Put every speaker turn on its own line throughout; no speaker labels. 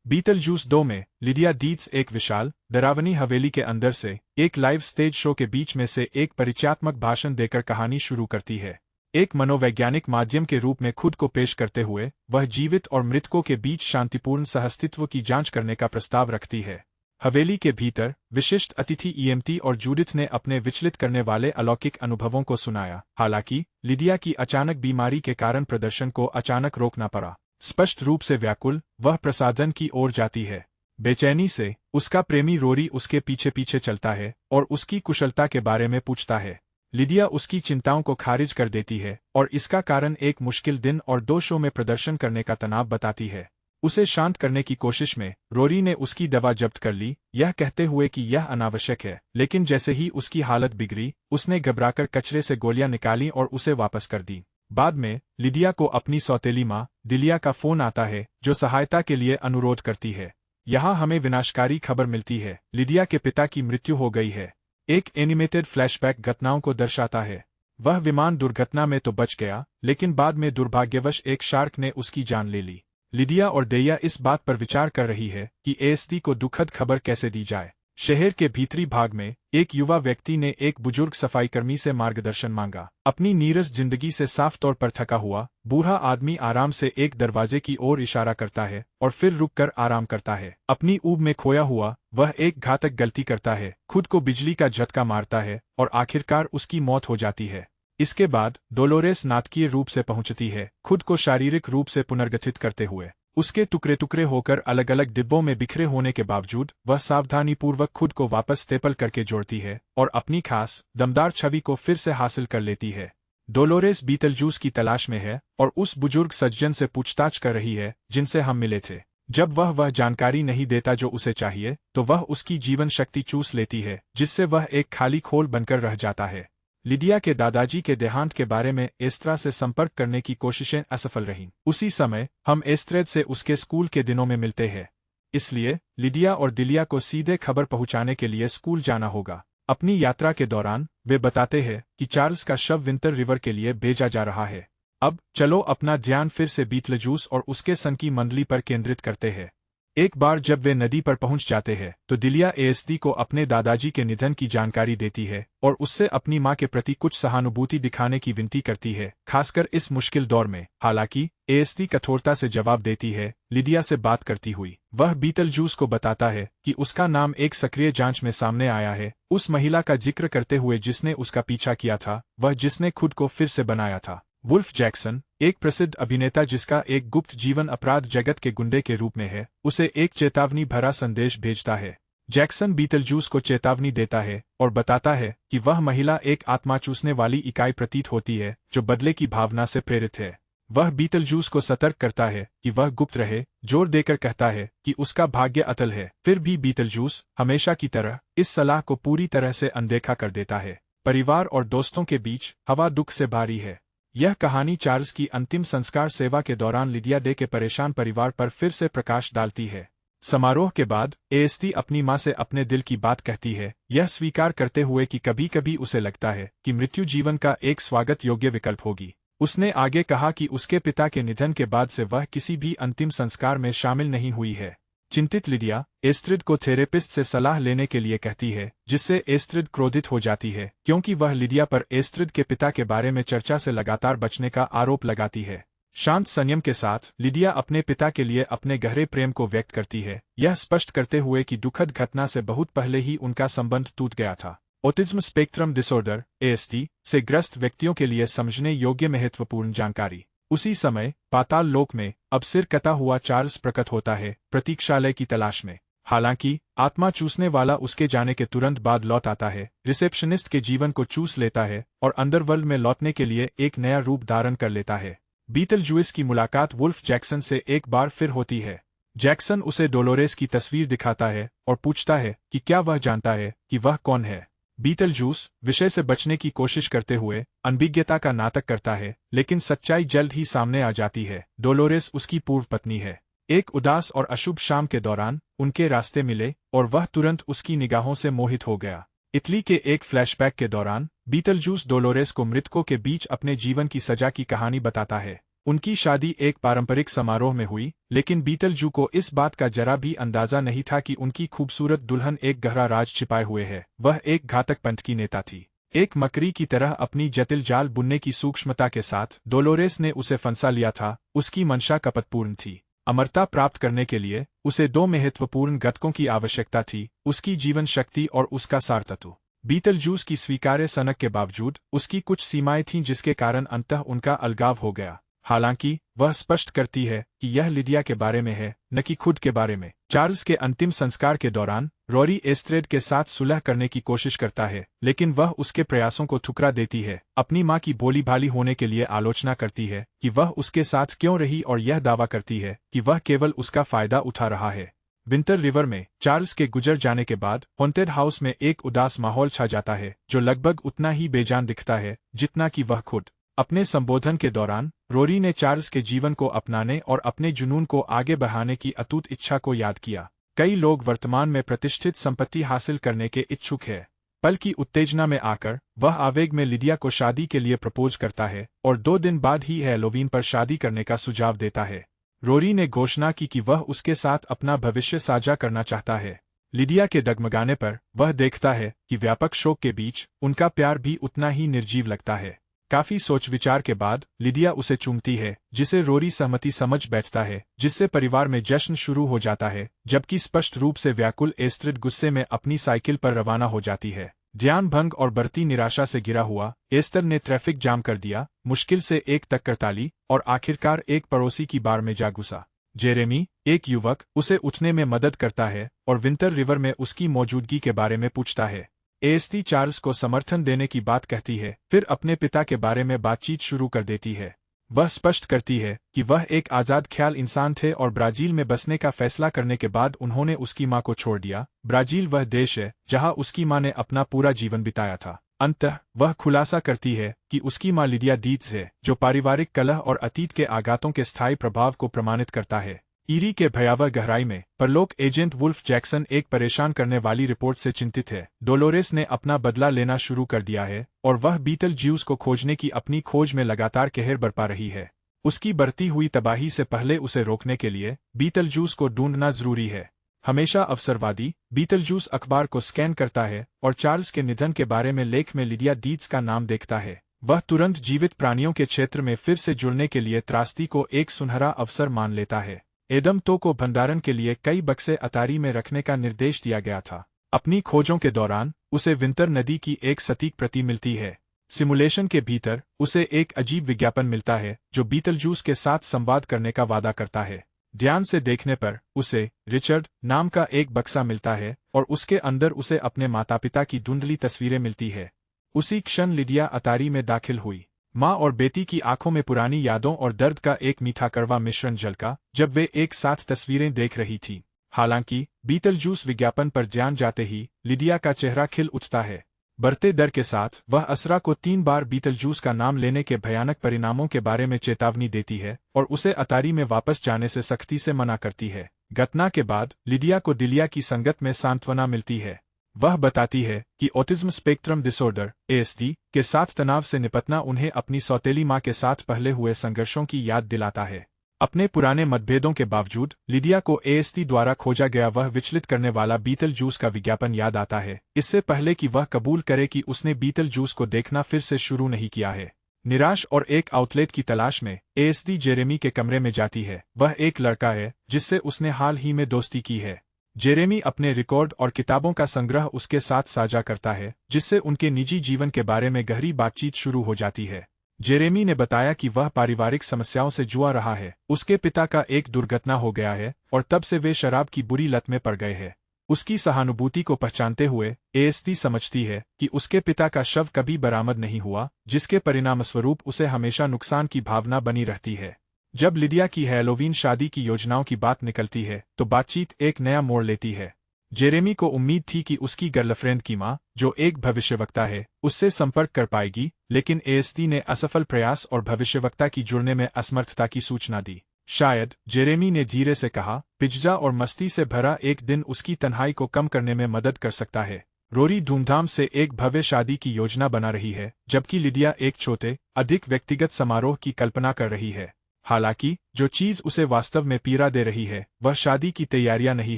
Beetlejuice 2 में Lydia deets एक विशाल, डरावनी हवेली के अंदर से एक लाइव स्टेज शो के बीच में से एक परिचयात्मक भाषण देकर कहानी शुरू करती है। एक मनोवैज्ञानिक माध्यम के रूप में खुद को पेश करते हुए वह जीवित और मृतकों के बीच शांतिपूर्ण सहअस्तित्व की जांच करने का प्रस्ताव रखती है। हवेली के भीतर विशिष्ट अतिथि ईएमटी और जूडिथ ने अपने विचलित करने वाले अलौकिक अनुभवों को सुनाया। हालांकि लिडिया की अचानक बीमारी के कारण प्रदर्शन को अचानक रोकना पड़ा। स्पष्ट रूप से व्याकुल, वह प्रसाधन की ओर जाती है। बेचैनी से उसका प्रेमी रोरी उसके पीछे पीछे चलता है और उसकी कुशलता के बारे में पूछता है। लिडिया उसकी चिंताओं को खारिज कर देती है और इसका कारण एक मुश्किल दिन और 2 शो में प्रदर्शन करने का तनाव बताती है। उसे शांत करने की कोशिश में रोरी ने उसकी दवा जब्त कर ली, यह कहते हुए कि यह अनावश्यक है, लेकिन जैसे ही उसकी हालत बिगड़ी, उसने घबराकर कचरे से गोलियां निकाली और उसे वापस कर दी। बाद में लिडिया को अपनी सौतेली माँ दिलिया का फोन आता है, जो सहायता के लिए अनुरोध करती है। यहाँ हमें विनाशकारी खबर मिलती है, लिडिया के पिता की मृत्यु हो गई है। एक एनिमेटेड फ्लैशबैक घटनाओं को दर्शाता है। वह विमान दुर्घटना में तो बच गया, लेकिन बाद में दुर्भाग्यवश एक शार्क ने उसकी जान ले ली। लिडिया और देया इस बात पर विचार कर रही है कि एएसडी को दुखद खबर कैसे दी जाए। शहर के भीतरी भाग में एक युवा व्यक्ति ने एक बुजुर्ग सफाईकर्मी से मार्गदर्शन मांगा। अपनी नीरस जिंदगी से साफ तौर पर थका हुआ बूढ़ा आदमी आराम से एक दरवाजे की ओर इशारा करता है और फिर रुककर आराम करता है। अपनी ऊब में खोया हुआ वह एक घातक गलती करता है, खुद को बिजली का झटका मारता है और आखिरकार उसकी मौत हो जाती है। इसके बाद डोलोरेस नाटकीय रूप से पहुंचती है, खुद को शारीरिक रूप से पुनर्गठित करते हुए। उसके टुकड़े टुकड़े होकर अलग अलग डिब्बों में बिखरे होने के बावजूद वह सावधानीपूर्वक खुद को वापस स्टेपल करके जोड़ती है और अपनी खास दमदार छवि को फिर से हासिल कर लेती है। डोलोरेस बीटलजूस की तलाश में है और उस बुजुर्ग सज्जन से पूछताछ कर रही है जिनसे हम मिले थे। जब वह जानकारी नहीं देता जो उसे चाहिए, तो वह उसकी जीवन शक्ति चूस लेती है, जिससे वह एक खाली खोल बनकर रह जाता है। लिडिया के दादाजी के देहांत के बारे में एस्त्रा से संपर्क करने की कोशिशें असफल रहीं। उसी समय हम एस्ट्रेड से उसके स्कूल के दिनों में मिलते हैं, इसलिए लिडिया और दिलिया को सीधे खबर पहुंचाने के लिए स्कूल जाना होगा। अपनी यात्रा के दौरान वे बताते हैं कि चार्ल्स का शव विंटर रिवर के लिए भेजा जा रहा है। अब चलो अपना ध्यान फिर से बीटलजूस और उसके संग की मंडली पर केंद्रित करते हैं। एक बार जब वे नदी पर पहुंच जाते हैं, तो दिलिया एएसडी को अपने दादाजी के निधन की जानकारी देती है और उससे अपनी मां के प्रति कुछ सहानुभूति दिखाने की विनती करती है, खासकर इस मुश्किल दौर में। हालांकि एएसडी कठोरता से जवाब देती है, लिडिया से बात करती हुई। वह बीटलजूस को बताता है कि उसका नाम एक सक्रिय जांच में सामने आया है, उस महिला का जिक्र करते हुए जिसने उसका पीछा किया था, वह जिसने खुद को फिर से बनाया था। वुल्फ जैक्सन, एक प्रसिद्ध अभिनेता जिसका एक गुप्त जीवन अपराध जगत के गुंडे के रूप में है, उसे एक चेतावनी भरा संदेश भेजता है। जैक्सन बीटलजूस को चेतावनी देता है और बताता है कि वह महिला एक आत्मा चूसने वाली इकाई प्रतीत होती है, जो बदले की भावना से प्रेरित है। वह बीटलजूस को सतर्क करता है कि वह गुप्त रहे, जोर देकर कहता है कि उसका भाग्य अटल है। फिर भी बीटलजूस हमेशा की तरह इस सलाह को पूरी तरह से अनदेखा कर देता है। परिवार और दोस्तों के बीच हवा दुख से भारी है। यह कहानी चार्ल्स की अंतिम संस्कार सेवा के दौरान लिडिया डे के परेशान परिवार पर फिर से प्रकाश डालती है। समारोह के बाद एएसडी अपनी मां से अपने दिल की बात कहती है, यह स्वीकार करते हुए कि कभी कभी उसे लगता है कि मृत्यु जीवन का एक स्वागत योग्य विकल्प होगी। उसने आगे कहा कि उसके पिता के निधन के बाद से वह किसी भी अंतिम संस्कार में शामिल नहीं हुई है। चिंतित लिडिया एस्ट्रिड को थेरेपिस्ट से सलाह लेने के लिए कहती है, जिससे एस्ट्रिड क्रोधित हो जाती है, क्योंकि वह लिडिया पर एस्ट्रिड के पिता के बारे में चर्चा से लगातार बचने का आरोप लगाती है। शांत संयम के साथ लिडिया अपने पिता के लिए अपने गहरे प्रेम को व्यक्त करती है, यह स्पष्ट करते हुए कि दुखद घटना से बहुत पहले ही उनका संबंध टूट गया था। ऑटिज्म स्पेक्ट्रम डिसऑर्डर (एएसडी) से ग्रस्त व्यक्तियों के लिए समझने योग्य महत्वपूर्ण जानकारी। उसी समय पाताल लोक में अब सिर कटा हुआ चार्ल्स प्रकट होता है, प्रतीक्षालय की तलाश में। हालांकि आत्मा चूसने वाला उसके जाने के तुरंत बाद लौट आता है, रिसेप्शनिस्ट के जीवन को चूस लेता है और अंडरवर्ल्ड में लौटने के लिए एक नया रूप धारण कर लेता है। बीटलजूस की मुलाकात वुल्फ जैक्सन से एक बार फिर होती है। जैक्सन उसे डोलोरेस की तस्वीर दिखाता है और पूछता है कि क्या वह जानता है कि वह कौन है। बीटलजूस विषय से बचने की कोशिश करते हुए अनभिज्ञता का नाटक करता है, लेकिन सच्चाई जल्द ही सामने आ जाती है। डोलोरेस उसकी पूर्व पत्नी है। एक उदास और अशुभ शाम के दौरान उनके रास्ते मिले और वह तुरंत उसकी निगाहों से मोहित हो गया। इटली के एक फ्लैशबैक के दौरान बीटलजूस डोलोरेस को मृतकों के बीच अपने जीवन की सजा की कहानी बताता है। उनकी शादी एक पारंपरिक समारोह में हुई, लेकिन बीटलजू को इस बात का जरा भी अंदाजा नहीं था कि उनकी खूबसूरत दुल्हन एक गहरा राज छिपाए हुए है। वह एक घातक पंथ की नेता थी। एक मकड़ी की तरह अपनी जटिल जाल बुनने की सूक्ष्मता के साथ डोलोरेस ने उसे फंसा लिया था। उसकी मंशा कपटपूर्ण थी। अमरता प्राप्त करने के लिए उसे दो महत्वपूर्ण घटकों की आवश्यकता थी, उसकी जीवन शक्ति और उसका सार तत्व। बीटलजूस की स्वीकार्य सनक के बावजूद उसकी कुछ सीमाएं थीं जिसके कारण अंततः उनका अलगाव हो गया। हालांकि वह स्पष्ट करती है कि यह लिडिया के बारे में है, न कि खुद के बारे में। चार्ल्स के अंतिम संस्कार के दौरान रोरी एस्ट्रेड के साथ सुलह करने की कोशिश करता है, लेकिन वह उसके प्रयासों को ठुकरा देती है। अपनी मां की भोली भाली होने के लिए आलोचना करती है कि वह उसके साथ क्यों रही और यह दावा करती है कि वह केवल उसका फायदा उठा रहा है। विंटर रिवर में चार्ल्स के गुजर जाने के बाद हॉन्टेड हाउस में एक उदास माहौल छा जाता है, जो लगभग उतना ही बेजान दिखता है जितना कि वह खुद। अपने संबोधन के दौरान रोरी ने चार्ल्स के जीवन को अपनाने और अपने जुनून को आगे बढ़ाने की अटूट इच्छा को याद किया। कई लोग वर्तमान में प्रतिष्ठित संपत्ति हासिल करने के इच्छुक हैं। पल की उत्तेजना में आकर वह आवेग में लिडिया को शादी के लिए प्रपोज करता है और 2 दिन बाद ही हैलोवीन पर शादी करने का सुझाव देता है। रोरी ने घोषणा की कि वह उसके साथ अपना भविष्य साझा करना चाहता है। लिडिया के डगमगाने पर वह देखता है कि व्यापक शोक के बीच उनका प्यार भी उतना ही निर्जीव लगता है। काफी सोच विचार के बाद लिडिया उसे चूमती है, जिसे रोरी सहमति समझ बैठता है, जिससे परिवार में जश्न शुरू हो जाता है, जबकि स्पष्ट रूप से व्याकुल एस्ट्रिड गुस्से में अपनी साइकिल पर रवाना हो जाती है। ध्यान भंग और बढ़ती निराशा से घिरा हुआ एस्टर ने ट्रैफिक जाम कर दिया, मुश्किल से एक तक करताली और आखिरकार एक पड़ोसी की बार में जा घुसा। जेरेमी, एक युवक, उसे उठने में मदद करता है और विंटर रिवर में उसकी मौजूदगी के बारे में पूछता है। एएसटी चार्ल्स को समर्थन देने की बात कहती है, फिर अपने पिता के बारे में बातचीत शुरू कर देती है। वह स्पष्ट करती है कि वह एक आज़ाद ख्याल इंसान थे और ब्राजील में बसने का फैसला करने के बाद उन्होंने उसकी मां को छोड़ दिया। ब्राजील वह देश है जहां उसकी मां ने अपना पूरा जीवन बिताया था। अंततः वह खुलासा करती है कि उसकी मां लिडिया डीट्स है, जो पारिवारिक कलह और अतीत के आघातों के स्थायी प्रभाव को प्रमाणित करता है। ईरी के भयावह गहराई में परलोक एजेंट वुल्फ जैक्सन एक परेशान करने वाली रिपोर्ट से चिंतित है। डोलोरेस ने अपना बदला लेना शुरू कर दिया है और वह बीटलज्यूस को खोजने की अपनी खोज में लगातार कहर बरपा रही है। उसकी बढ़ती हुई तबाही से पहले उसे रोकने के लिए बीटलज्यूस को ढूंढना जरूरी है। हमेशा अवसरवादी, बीटलज्यूस अखबार को स्कैन करता है और चार्ल्स के निधन के बारे में लेख में लिडिया डीट्स का नाम देखता है। वह तुरंत जीवित प्राणियों के क्षेत्र में फिर से जुड़ने के लिए त्रासदी को एक सुनहरा अवसर मान लेता है। एडम तो को भंडारण के लिए कई बक्से अतारी में रखने का निर्देश दिया गया था। अपनी खोजों के दौरान उसे विंटर नदी की एक सटीक प्रति मिलती है। सिमुलेशन के भीतर उसे एक अजीब विज्ञापन मिलता है जो बीटलज्यूस के साथ संवाद करने का वादा करता है। ध्यान से देखने पर उसे रिचर्ड नाम का एक बक्सा मिलता है और उसके अंदर उसे अपने माता पिता की धुंधली तस्वीरें मिलती है। उसी क्षण लिडिया अतारी में दाखिल हुई। माँ और बेटी की आंखों में पुरानी यादों और दर्द का एक मीठा कड़वा मिश्रण झलका जब वे एक साथ तस्वीरें देख रही थीं। हालांकि बीटलज्यूस विज्ञापन पर ध्यान जाते ही लिडिया का चेहरा खिल उठता है। बढ़ते डर के साथ वह असरा को 3 बार बीटलज्यूस का नाम लेने के भयानक परिणामों के बारे में चेतावनी देती है और उसे अतारी में वापस जाने से सख्ती से मना करती है। घटना के बाद लिडिया को दिलिया की संगत में सांत्वना मिलती है। वह बताती है कि ऑटिज्म स्पेक्ट्रम डिसऑर्डर (ASD) के साथ तनाव से निपटना उन्हें अपनी सौतेली मां के साथ पहले हुए संघर्षों की याद दिलाता है। अपने पुराने मतभेदों के बावजूद लिडिया को ASD द्वारा खोजा गया वह विचलित करने वाला बीटलज्यूस का विज्ञापन याद आता है, इससे पहले कि वह कबूल करे कि उसने बीटलज्यूस को देखना फिर से शुरू नहीं किया है। निराश और एक आउटलेट की तलाश में ASD जेरेमी के कमरे में जाती है। वह एक लड़का है जिससे उसने हाल ही में दोस्ती की है। जेरेमी अपने रिकॉर्ड और किताबों का संग्रह उसके साथ साझा करता है, जिससे उनके निजी जीवन के बारे में गहरी बातचीत शुरू हो जाती है। जेरेमी ने बताया कि वह पारिवारिक समस्याओं से जुआ रहा है। उसके पिता का एक दुर्घटना हो गया है और तब से वे शराब की बुरी लत में पड़ गए हैं। उसकी सहानुभूति को पहचानते हुए ASD समझती है कि उसके पिता का शव कभी बरामद नहीं हुआ, जिसके परिणामस्वरूप उसे हमेशा नुकसान की भावना बनी रहती है। जब लिडिया की हैलोवीन शादी की योजनाओं की बात निकलती है तो बातचीत एक नया मोड़ लेती है। जेरेमी को उम्मीद थी कि उसकी गर्लफ्रेंड की मां, जो एक भविष्यवक्ता है, उससे संपर्क कर पाएगी, लेकिन ASD ने असफल प्रयास और भविष्यवक्ता की जुड़ने में असमर्थता की सूचना दी। शायद, जेरेमी ने धीरे से कहा, पिज्जा और मस्ती से भरा एक दिन उसकी तन्हाई को कम करने में मदद कर सकता है। रोरी धूमधाम से एक भव्य शादी की योजना बना रही है, जबकि लिडिया एक छोटे, अधिक व्यक्तिगत समारोह की कल्पना कर रही है। हालांकि जो चीज उसे वास्तव में पीड़ा दे रही है वह शादी की तैयारियां नहीं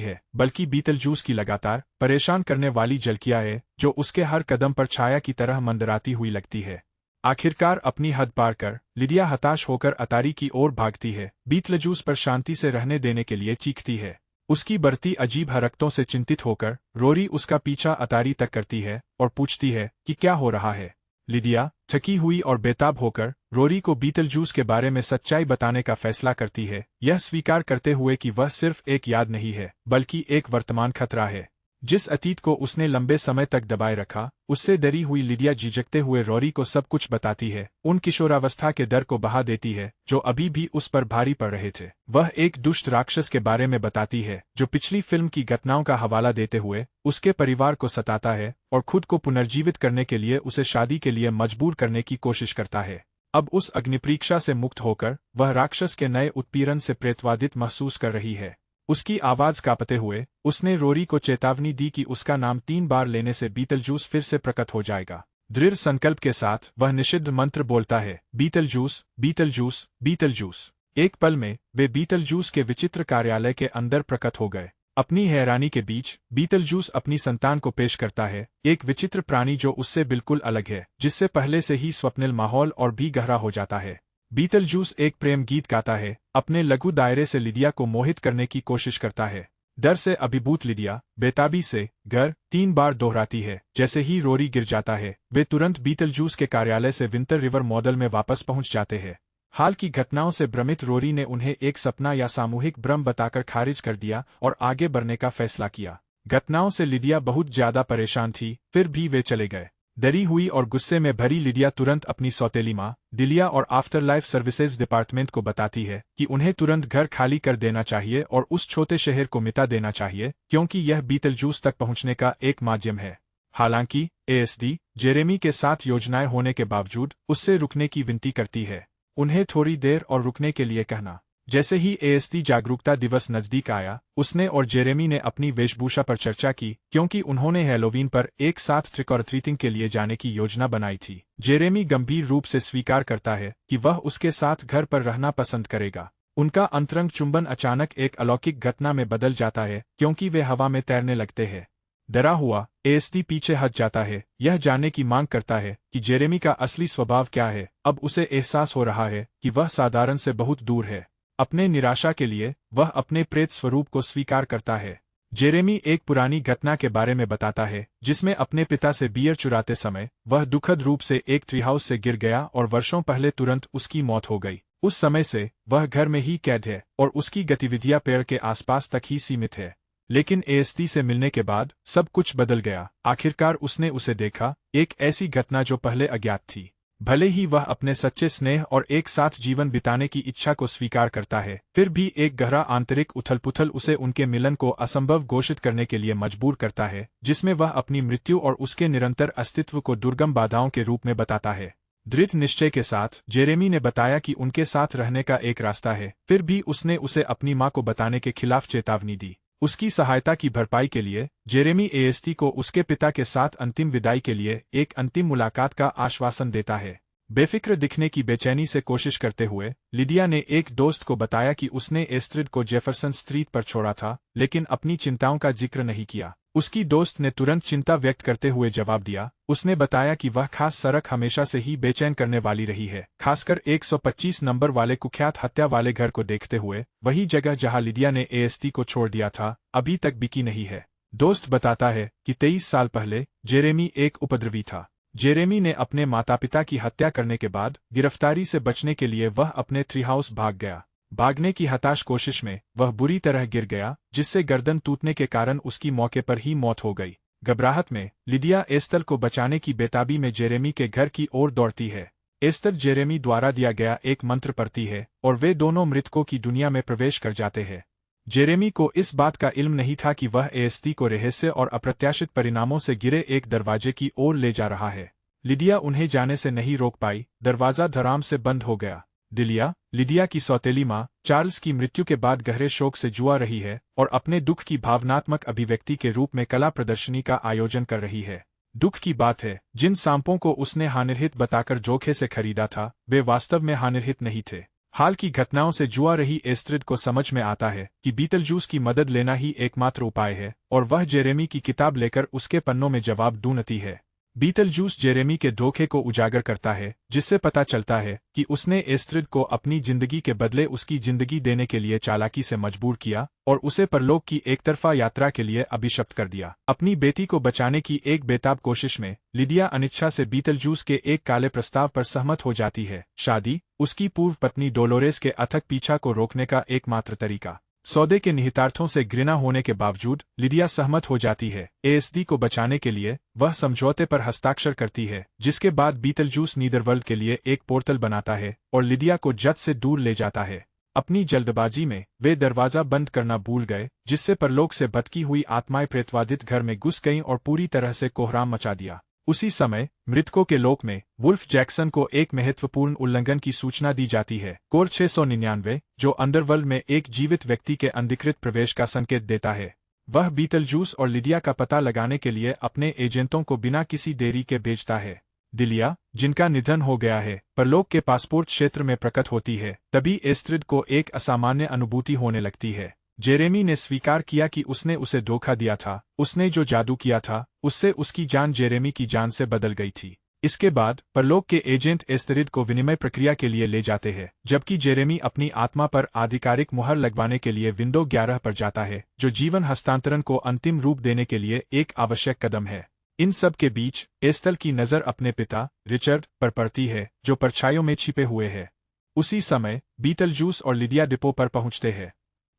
है, बल्कि बीटलजूस की लगातार परेशान करने वाली झलकियां है जो उसके हर कदम पर छाया की तरह मंडराती हुई लगती है। आखिरकार अपनी हद पार कर लिडिया हताश होकर अतारी की ओर भागती है, बीटलजूस पर शांति से रहने देने के लिए चीखती है। उसकी बढ़ती अजीब हरकतों से चिंतित होकर रोरी उसका पीछा अतारी तक करती है और पूछती है कि क्या हो रहा है। लिडिया थकी हुई और बेताब होकर रोरी को बीटलजूस के बारे में सच्चाई बताने का फैसला करती है, यह स्वीकार करते हुए कि वह सिर्फ एक याद नहीं है बल्कि एक वर्तमान खतरा है। जिस अतीत को उसने लंबे समय तक दबाए रखा, उससे डरी हुई लिडिया झिझकते हुए रोरी को सब कुछ बताती है, उन किशोरावस्था के डर को बहा देती है जो अभी भी उस पर भारी पड़ रहे थे। वह एक दुष्ट राक्षस के बारे में बताती है जो पिछली फिल्म की घटनाओं का हवाला देते हुए उसके परिवार को सताता है और खुद को पुनर्जीवित करने के लिए उसे शादी के लिए मजबूर करने की कोशिश करता है। अब उस अग्निपरीक्षा से मुक्त होकर वह राक्षस के नए उत्पीड़न से प्रेतवादित महसूस कर रही है। उसकी आवाज कांपते हुए उसने रोरी को चेतावनी दी कि उसका नाम 3 बार लेने से बीटलजूस फिर से प्रकट हो जाएगा। दृढ़ संकल्प के साथ वह निषिद्ध मंत्र बोलता है, बीटलजूस, बीटलजूस, बीटलजूस। एक पल में वे बीटलजूस के विचित्र कार्यालय के अंदर प्रकट हो गए। अपनी हैरानी के बीच बीटलजूस अपनी संतान को पेश करता है, एक विचित्र प्राणी जो उससे बिल्कुल अलग है, जिससे पहले से ही स्वप्निल माहौल और भी गहरा हो जाता है। बीटलजूस एक प्रेम गीत गाता है, अपने लघु दायरे से लिडिया को मोहित करने की कोशिश करता है। डर से अभिभूत लिडिया बेताबी से घर 3 बार दोहराती है। जैसे ही रोरी गिर जाता है वे तुरंत बीटलजूस के कार्यालय से विंटर रिवर मॉडल में वापस पहुंच जाते हैं। हाल की घटनाओं से भ्रमित रोरी ने उन्हें एक सपना या सामूहिक भ्रम बताकर खारिज कर दिया और आगे बढ़ने का फैसला किया। घटनाओं से लिडिया बहुत ज्यादा परेशान थी, फिर भी वे चले गए। डरी हुई और गुस्से में भरी लिडिया तुरंत अपनी सौतेली माँ डिलिया और आफ्टर लाइफ सर्विसेज डिपार्टमेंट को बताती है कि उन्हें तुरंत घर खाली कर देना चाहिए और उस छोटे शहर को मिटा देना चाहिए, क्योंकि यह बीटलजूस तक पहुंचने का एक माध्यम है। हालांकि एएसडी जेरेमी के साथ योजनाएं होने के बावजूद उससे रुकने की विनती करती है, उन्हें थोड़ी देर और रुकने के लिए कहना। जैसे ही एएसडी जागरूकता दिवस नजदीक आया, उसने और जेरेमी ने अपनी वेशभूषा पर चर्चा की, क्योंकि उन्होंने हैलोवीन पर एक साथ ट्रिक और ट्रीटिंग के लिए जाने की योजना बनाई थी। जेरेमी गंभीर रूप से स्वीकार करता है कि वह उसके साथ घर पर रहना पसंद करेगा। उनका अंतरंग चुंबन अचानक एक अलौकिक घटना में बदल जाता है, क्योंकि वे हवा में तैरने लगते हैं। डरा हुआ एएसडी पीछे हट जाता है, यह जानने की मांग करता है कि जेरेमी का असली स्वभाव क्या है। अब उसे एहसास हो रहा है कि वह साधारण से बहुत दूर है। अपने निराशा के लिए वह अपने प्रेत स्वरूप को स्वीकार करता है। जेरेमी एक पुरानी घटना के बारे में बताता है, जिसमें अपने पिता से बियर चुराते समय वह दुखद रूप से एक ट्री हाउस से गिर गया और वर्षों पहले तुरंत उसकी मौत हो गई। उस समय से वह घर में ही कैद है और उसकी गतिविधियां पेड़ के आसपास तक ही सीमित है। लेकिन एएसडी से मिलने के बाद सब कुछ बदल गया। आखिरकार उसने उसे देखा, एक ऐसी घटना जो पहले अज्ञात थी। भले ही वह अपने सच्चे स्नेह और एक साथ जीवन बिताने की इच्छा को स्वीकार करता है, फिर भी एक गहरा आंतरिक उथल-पुथल उसे उनके मिलन को असंभव घोषित करने के लिए मजबूर करता है, जिसमें वह अपनी मृत्यु और उसके निरंतर अस्तित्व को दुर्गम बाधाओं के रूप में बताता है। दृढ़ निश्चय के साथ जेरेमी ने बताया कि उनके साथ रहने का एक रास्ता है, फिर भी उसने उसे अपनी मां को बताने के खिलाफ चेतावनी दी। उसकी सहायता की भरपाई के लिए जेरेमी एएसडी को उसके पिता के साथ अंतिम विदाई के लिए एक अंतिम मुलाकात का आश्वासन देता है। बेफिक्र दिखने की बेचैनी से कोशिश करते हुए लिडिया ने एक दोस्त को बताया कि उसने एस्ट्रिड को जेफरसन स्ट्रीट पर छोड़ा था, लेकिन अपनी चिंताओं का जिक्र नहीं किया। उसकी दोस्त ने तुरंत चिंता व्यक्त करते हुए जवाब दिया। उसने बताया कि वह खास सड़क हमेशा से ही बेचैन करने वाली रही है, खासकर 125 नंबर वाले कुख्यात हत्या वाले घर को देखते हुए। वही जगह जहां लिडिया ने एएसडी को छोड़ दिया था अभी तक बिकी नहीं है। दोस्त बताता है कि 23 साल पहले जेरेमी एक उपद्रवी था। जेरेमी ने अपने माता पिता की हत्या करने के बाद गिरफ्तारी से बचने के लिए वह अपने ट्री हाउस भाग गया। भागने की हताश कोशिश में वह बुरी तरह गिर गया, जिससे गर्दन टूटने के कारण उसकी मौके पर ही मौत हो गई। घबराहट में लिडिया एस्तर को बचाने की बेताबी में जेरेमी के घर की ओर दौड़ती है। एस्तर जेरेमी द्वारा दिया गया एक मंत्र पढ़ती है और वे दोनों मृतकों की दुनिया में प्रवेश कर जाते हैं। जेरेमी को इस बात का इल्म नहीं था कि वह एएसडी को रहस्य और अप्रत्याशित परिणामों से घिरे एक दरवाजे की ओर ले जा रहा है। लिडिया उन्हें जाने से नहीं रोक पाई, दरवाजा धड़ाम से बंद हो गया। डिलिया, लिडिया की सौतेली माँ, चार्ल्स की मृत्यु के बाद गहरे शोक से जुआ रही है और अपने दुख की भावनात्मक अभिव्यक्ति के रूप में कला प्रदर्शनी का आयोजन कर रही है। दुख की बात है, जिन सांपों को उसने हानिरहित बताकर जोखे से खरीदा था, वे वास्तव में हानिरहित नहीं थे। हाल की घटनाओं से जुआ रही एस्ट्रिड को समझ में आता है कि बीटलजूस की मदद लेना ही एकमात्र उपाय है और वह जेरेमी की किताब लेकर उसके पन्नों में जवाब ढूंढती है। बीटलजूस जेरेमी के धोखे को उजागर करता है, जिससे पता चलता है कि उसने एस्ट्रिड को अपनी जिंदगी के बदले उसकी जिंदगी देने के लिए चालाकी से मजबूर किया और उसे परलोक की एकतरफा यात्रा के लिए अभिशप्त कर दिया। अपनी बेटी को बचाने की एक बेताब कोशिश में लिडिया अनिच्छा से बीटलजूस के एक काले प्रस्ताव पर सहमत हो जाती है। शादी, उसकी पूर्व पत्नी डोलोरेस के अथक पीछा को रोकने का एकमात्र तरीका। सौदे के निहितार्थों से घृणा होने के बावजूद लिडिया सहमत हो जाती है। एएसडी को बचाने के लिए वह समझौते पर हस्ताक्षर करती है, जिसके बाद बीटलजूस नीदरवर्ल्ड के लिए एक पोर्टल बनाता है और लिडिया को जद से दूर ले जाता है। अपनी जल्दबाजी में वे दरवाजा बंद करना भूल गए, जिससे परलोक से भटकी हुई आत्माएं प्रेतवादित घर में घुस गईं और पूरी तरह से कोहराम मचा दिया। उसी समय मृतकों के लोक में वुल्फ जैक्सन को एक महत्वपूर्ण उल्लंघन की सूचना दी जाती है। कोड 699, जो अंडरवर्ल्ड में एक जीवित व्यक्ति के अनधिकृत प्रवेश का संकेत देता है। वह बीटलजूस और लिडिया का पता लगाने के लिए अपने एजेंटों को बिना किसी देरी के भेजता है। दिलिया, जिनका निधन हो गया है, परलोक के पासपोर्ट क्षेत्र में प्रकट होती है। तभी एस्ट्रिड को एक असामान्य अनुभूति होने लगती है। जेरेमी ने स्वीकार किया कि उसने उसे धोखा दिया था। उसने जो जादू किया था, उससे उसकी जान जेरेमी की जान से बदल गई थी। इसके बाद परलोक के एजेंट एस्टेरिड को विनिमय प्रक्रिया के लिए ले जाते हैं, जबकि जेरेमी अपनी आत्मा पर आधिकारिक मुहर लगवाने के लिए विंडो 11 पर जाता है, जो जीवन हस्तांतरण को अंतिम रूप देने के लिए एक आवश्यक कदम है। इन सब के बीच एस्टल की नज़र अपने पिता रिचर्ड पर पड़ती है, जो परछाइयों में छिपे हुए है। उसी समय बीटलजूस और लिडिया डिपो पर पहुंचते हैं।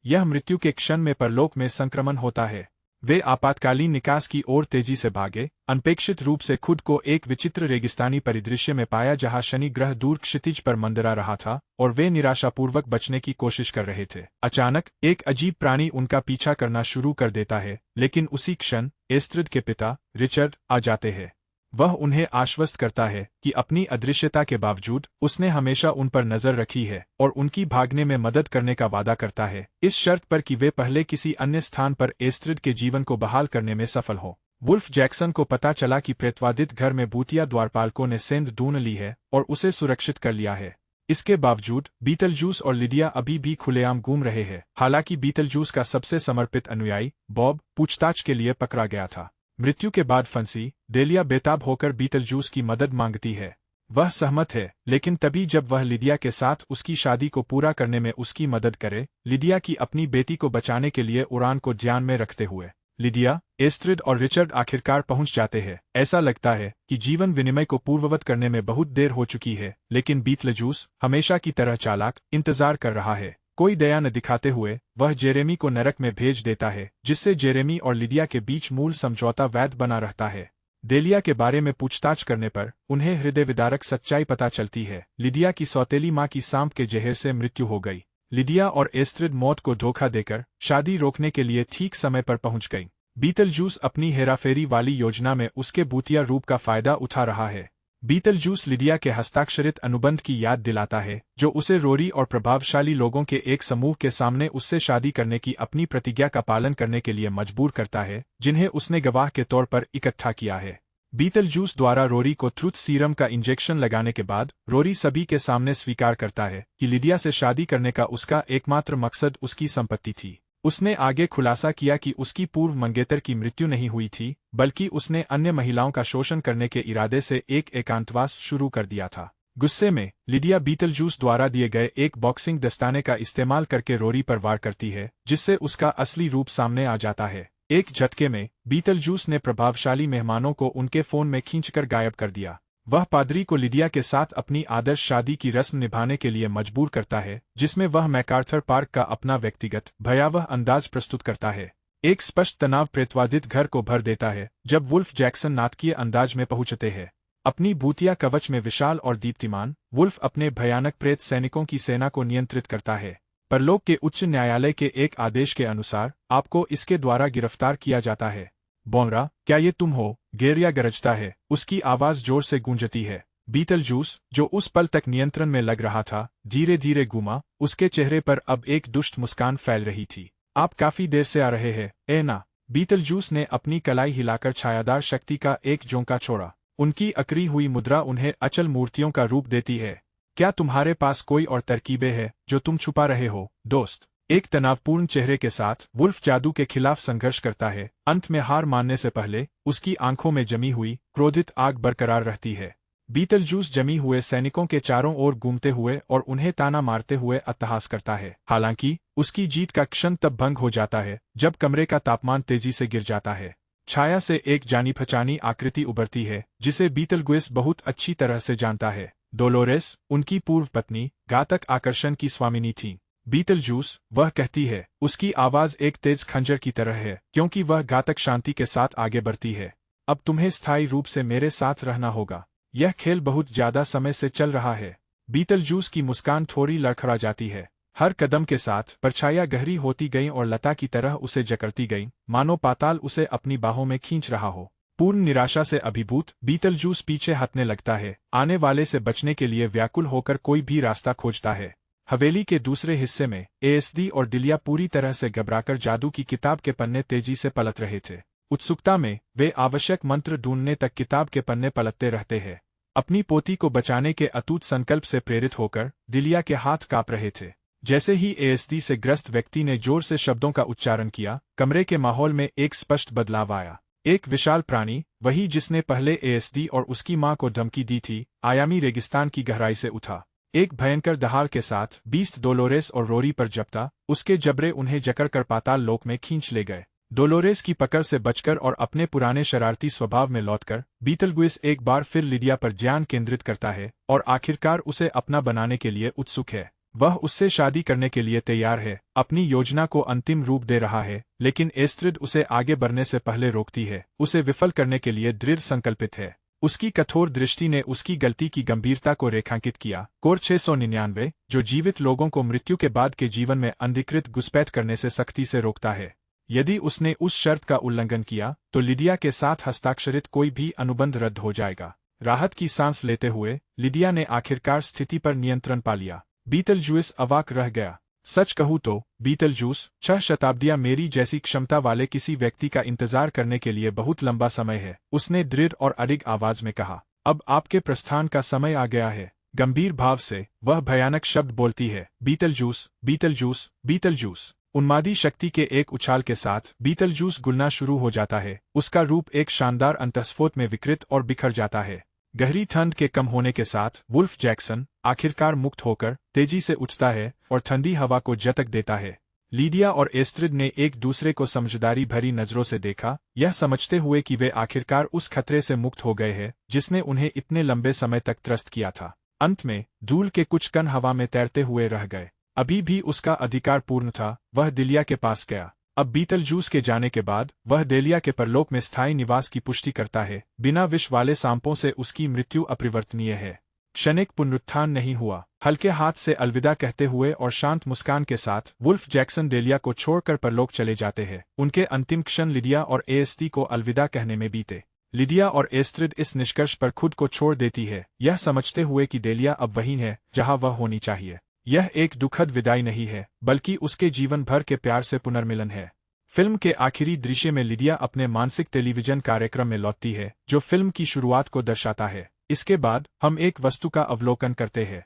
यह मृत्यु के क्षण में परलोक में संक्रमण होता है। वे आपातकालीन निकास की ओर तेजी से भागे, अनपेक्षित रूप से खुद को एक विचित्र रेगिस्तानी परिदृश्य में पाया जहां शनि ग्रह दूर क्षितिज पर मंडरा रहा था और वे निराशापूर्वक बचने की कोशिश कर रहे थे। अचानक एक अजीब प्राणी उनका पीछा करना शुरू कर देता है, लेकिन उसी क्षण एस्ट्रिड के पिता रिचर्ड आ जाते हैं। वह उन्हें आश्वस्त करता है कि अपनी अदृश्यता के बावजूद उसने हमेशा उन पर नजर रखी है और उनकी भागने में मदद करने का वादा करता है, इस शर्त पर कि वे पहले किसी अन्य स्थान पर एस्ट्रिड के जीवन को बहाल करने में सफल हो। वुल्फ जैक्सन को पता चला कि प्रेतवादित घर में भूतिया द्वारपालकों ने सेंध ढूंढ ली है और उसे सुरक्षित कर लिया है। इसके बावजूद बीटलजूस और लिडिया अभी भी खुलेआम घूम रहे हैं। हालांकि बीटलजूस का सबसे समर्पित अनुयायी बॉब पूछताछ के लिए पकड़ा गया था। मृत्यु के बाद फंसी डेलिया बेताब होकर बीटलजूस की मदद मांगती है। वह सहमत है, लेकिन तभी जब वह लिडिया के साथ उसकी शादी को पूरा करने में उसकी मदद करे। लिडिया की अपनी बेटी को बचाने के लिए उड़ान को ध्यान में रखते हुए लिडिया, एस्ट्रिड और रिचर्ड आखिरकार पहुंच जाते हैं। ऐसा लगता है कि जीवन विनिमय को पूर्ववत करने में बहुत देर हो चुकी है, लेकिन बीटलजूस हमेशा की तरह चालाक इंतजार कर रहा है। कोई दया न दिखाते हुए वह जेरेमी को नरक में भेज देता है, जिससे जेरेमी और लिडिया के बीच मूल समझौता वैध बना रहता है। डेलिया के बारे में पूछताछ करने पर उन्हें हृदय विदारक सच्चाई पता चलती है। लिडिया की सौतेली मां की सांप के जहर से मृत्यु हो गई। लिडिया और एस्ट्रिड मौत को धोखा देकर शादी रोकने के लिए ठीक समय पर पहुंच गई। बीटलजूस अपनी हेराफेरी वाली योजना में उसके भूतिया रूप का फायदा उठा रहा है। बीटलजूस लिडिया के हस्ताक्षरित अनुबंध की याद दिलाता है, जो उसे रोरी और प्रभावशाली लोगों के एक समूह के सामने उससे शादी करने की अपनी प्रतिज्ञा का पालन करने के लिए मजबूर करता है, जिन्हें उसने गवाह के तौर पर इकट्ठा किया है। बीटलजूस द्वारा रोरी को ट्रुथ सीरम का इंजेक्शन लगाने के बाद रोरी सभी के सामने स्वीकार करता है कि लिडिया से शादी करने का उसका एकमात्र मकसद उसकी संपत्ति थी। उसने आगे खुलासा किया कि उसकी पूर्व मंगेतर की मृत्यु नहीं हुई थी, बल्कि उसने अन्य महिलाओं का शोषण करने के इरादे से एक एकांतवास शुरू कर दिया था। गुस्से में लिडिया बीटलजूस द्वारा दिए गए एक बॉक्सिंग दस्ताने का इस्तेमाल करके रोरी पर वार करती है, जिससे उसका असली रूप सामने आ जाता है। एक झटके में बीटलजूस ने प्रभावशाली मेहमानों को उनके फोन में खींचकर गायब कर दिया। वह पादरी को लिडिया के साथ अपनी आदर्श शादी की रस्म निभाने के लिए मजबूर करता है, जिसमें वह मैकार्थर पार्क का अपना व्यक्तिगत भयावह अंदाज प्रस्तुत करता है। एक स्पष्ट तनाव प्रेतवादित घर को भर देता है जब वुल्फ जैक्सन नाटकीय अंदाज में पहुंचते हैं। अपनी भूतिया कवच में विशाल और दीप्तिमान वुल्फ अपने भयानक प्रेत सैनिकों की सेना को नियंत्रित करता है। परलोक के उच्च न्यायालय के एक आदेश के अनुसार आपको इसके द्वारा गिरफ्तार किया जाता है। बोनरा, क्या ये तुम हो? गेरिया गरजता है, उसकी आवाज जोर से गूंजती है। बीटलजूस, जो उस पल तक नियंत्रण में लग रहा था, धीरे धीरे घूमा। उसके चेहरे पर अब एक दुष्ट मुस्कान फैल रही थी। आप काफी देर से आ रहे हैं, ए ना? बीटलजूस ने अपनी कलाई हिलाकर छायादार शक्ति का एक झोंका छोड़ा। उनकी अकड़ी हुई मुद्रा उन्हें अचल मूर्तियों का रूप देती है। क्या तुम्हारे पास कोई और तरकीबें हैं जो तुम छुपा रहे हो, दोस्त? एक तनावपूर्ण चेहरे के साथ वुल्फ जादू के खिलाफ संघर्ष करता है। अंत में हार मानने से पहले उसकी आंखों में जमी हुई क्रोधित आग बरकरार रहती है। बीटलजूस जमी हुए सैनिकों के चारों ओर घूमते हुए और उन्हें ताना मारते हुए अट्टहास करता है। हालांकि उसकी जीत का क्षण तब भंग हो जाता है जब कमरे का तापमान तेजी से गिर जाता है। छाया से एक जानी पहचानी आकृति उभरती है जिसे बीटलगुइस बहुत अच्छी तरह से जानता है। डोलोरेस, उनकी पूर्व पत्नी, घातक आकर्षण की स्वामिनी थी। बीटलजूस, वह कहती है। उसकी आवाज एक तेज खंजर की तरह है क्योंकि वह घातक शांति के साथ आगे बढ़ती है। अब तुम्हें स्थायी रूप से मेरे साथ रहना होगा। यह खेल बहुत ज्यादा समय से चल रहा है। बीटलजूस की मुस्कान थोड़ी लड़खड़ा जाती है। हर कदम के साथ परछाइयां गहरी होती गईं और लता की तरह उसे जकड़ती गईं, मानो पाताल उसे अपनी बाहों में खींच रहा हो। पूर्ण निराशा से अभिभूत बीटलजूस पीछे हटने लगता है, आने वाले से बचने के लिए व्याकुल होकर कोई भी रास्ता खोजता है। हवेली के दूसरे हिस्से में एएसडी और दिलिया पूरी तरह से घबराकर जादू की किताब के पन्ने तेजी से पलट रहे थे। उत्सुकता में वे आवश्यक मंत्र ढूंढने तक किताब के पन्ने पलटते रहते हैं। अपनी पोती को बचाने के अटूट संकल्प से प्रेरित होकर दिलिया के हाथ कांप रहे थे। जैसे ही एएसडी से ग्रस्त व्यक्ति ने जोर से शब्दों का उच्चारण किया, कमरे के माहौल में एक स्पष्ट बदलाव आया। एक विशाल प्राणी, वही जिसने पहले एएसडी और उसकी मां को धमकी दी थी, आयामी रेगिस्तान की गहराई से उठा। एक भयंकर दहाड़ के साथ बीस्ट डोलोरेस और रोरी पर झपटा। उसके जबड़े उन्हें जकड़कर पाताल लोक में खींच ले गए। डोलोरेस की पकड़ से बचकर और अपने पुराने शरारती स्वभाव में लौटकर बीटलगुइस एक बार फिर लिडिया पर ध्यान केंद्रित करता है और आखिरकार उसे अपना बनाने के लिए उत्सुक है। वह उससे शादी करने के लिए तैयार है, अपनी योजना को अंतिम रूप दे रहा है, लेकिन एस्ट्रिड उसे आगे बढ़ने से पहले रोकती है, उसे विफल करने के लिए दृढ़ संकल्पित है। उसकी कठोर दृष्टि ने उसकी गलती की गंभीरता को रेखांकित किया। कोड 699, जो जीवित लोगों को मृत्यु के बाद के जीवन में अनधिकृत घुसपैठ करने से सख्ती से रोकता है। यदि उसने उस शर्त का उल्लंघन किया तो लिडिया के साथ हस्ताक्षरित कोई भी अनुबंध रद्द हो जाएगा। राहत की सांस लेते हुए लिडिया ने आखिरकार स्थिति पर नियंत्रण पा लिया। बीटलजूस अवाक रह गया। सच कहूँ तो बीटलजूस, 6 शताब्दियां मेरी जैसी क्षमता वाले किसी व्यक्ति का इंतजार करने के लिए बहुत लंबा समय है, उसने दृढ़ और अडिग आवाज में कहा। अब आपके प्रस्थान का समय आ गया है। गंभीर भाव से वह भयानक शब्द बोलती है, बीटलजूस, बीटलजूस, बीटलजूस। उन्मादी शक्ति के एक उछाल के साथ बीटलजूस गुलना शुरू हो जाता है। उसका रूप एक शानदार अंतस्फोट में विकृत और बिखर जाता है। गहरी ठंड के कम होने के साथ वुल्फ जैक्सन आखिरकार मुक्त होकर तेजी से उठता है और ठंडी हवा को झटक देता है। लिडिया और एस्ट्रिड ने एक दूसरे को समझदारी भरी नजरों से देखा, यह समझते हुए कि वे आखिरकार उस खतरे से मुक्त हो गए हैं जिसने उन्हें इतने लंबे समय तक त्रस्त किया था। अंत में धूल के कुछ कण हवा में तैरते हुए रह गए। अभी भी उसका अधिकार पूर्ण था। वह दिलिया के पास गया। अब बीटलजूस के जाने के बाद वह देलिया के परलोक में स्थायी निवास की पुष्टि करता है। बिना विष वाले सांपों से उसकी मृत्यु अपरिवर्तनीय है। क्षणिक पुनरुत्थान नहीं हुआ। हल्के हाथ से अलविदा कहते हुए और शांत मुस्कान के साथ वुल्फ जैक्सन देलिया को छोड़कर परलोक चले जाते हैं। उनके अंतिम क्षण लिडिया और एएसडी को अलविदा कहने में बीते। लिडिया और एस्ट्रिड इस निष्कर्ष पर खुद को छोड़ देती है, यह समझते हुए कि देलिया अब वही है जहां वह होनी चाहिए। यह एक दुखद विदाई नहीं है, बल्कि उसके जीवन भर के प्यार से पुनर्मिलन है। फिल्म के आखिरी दृश्य में लिडिया अपने मानसिक टेलीविजन कार्यक्रम में लौटती है, जो फिल्म की शुरुआत को दर्शाता है। इसके बाद हम एक वस्तु का अवलोकन करते हैं।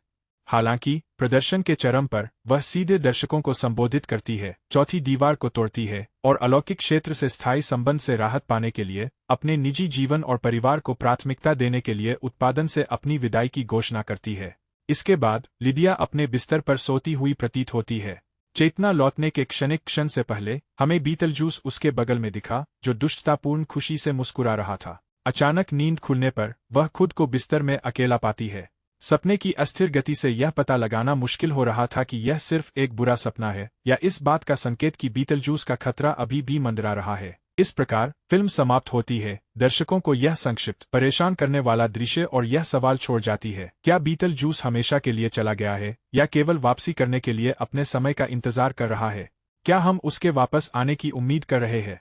हालांकि प्रदर्शन के चरम पर वह सीधे दर्शकों को संबोधित करती है, चौथी दीवार को तोड़ती है और अलौकिक क्षेत्र से स्थायी संबंध से राहत पाने के लिए अपने निजी जीवन और परिवार को प्राथमिकता देने के लिए उत्पादन से अपनी विदाई की घोषणा करती है। इसके बाद लिडिया अपने बिस्तर पर सोती हुई प्रतीत होती है। चेतना लौटने के क्षणिक क्षण से पहले हमें बीटलजूस उसके बगल में दिखा, जो दुष्टतापूर्ण खुशी से मुस्कुरा रहा था। अचानक नींद खुलने पर वह खुद को बिस्तर में अकेला पाती है। सपने की अस्थिर गति से यह पता लगाना मुश्किल हो रहा था कि यह सिर्फ एक बुरा सपना है या इस बात का संकेत कि बीटलजूस का खतरा अभी भी मंडरा रहा है। इस प्रकार फिल्म समाप्त होती है। दर्शकों को यह संक्षिप्त, परेशान करने वाला दृश्य और यह सवाल छोड़ जाती है, क्या बीटलजूस हमेशा के लिए चला गया है या केवल वापसी करने के लिए अपने समय का इंतजार कर रहा है? क्या हम उसके वापस आने की उम्मीद कर रहे हैं?